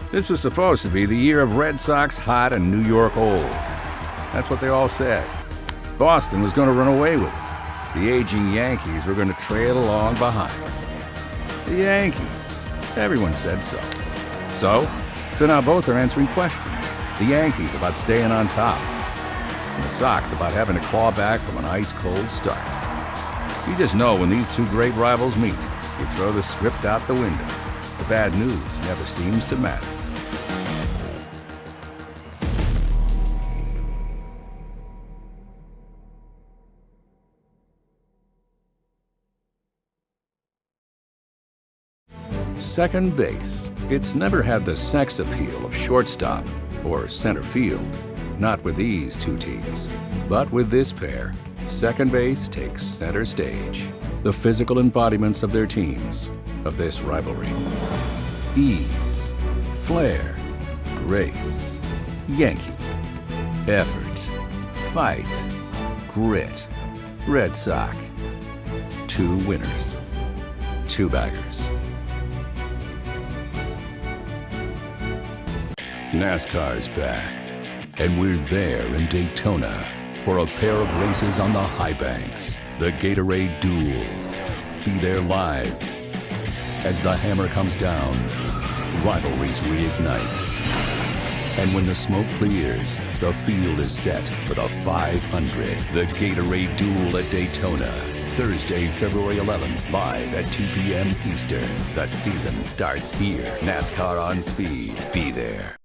This was supposed to be the year of Red Sox hot and New York old. That's what they all said. Boston was going to run away with it. The aging Yankees were going to trail along behind. The Yankees. Everyone said so. So now both are answering questions. The Yankees about staying on top, and the Sox about having to claw back from an ice-cold start. You just know when these two great rivals meet, you throw the script out the window. The bad news never seems to matter. Second base. It's never had the sex appeal of shortstop or center field. Not with these two teams. But with this pair, second base takes center stage. The physical embodiments of their teams, of this rivalry. Ease, flair, grace, Yankee. Effort, fight, grit. Red Sox. Two winners, two baggers. NASCAR's back, and we're there in Daytona for a pair of races on the high banks, the Gatorade Duel. Be there live as the hammer comes down, rivalries reignite. And when the smoke clears, the field is set for the 500, the Gatorade Duel at Daytona. Thursday, February 11th, live at 2 p.m. Eastern. The season starts here. NASCAR on Speed. Be there.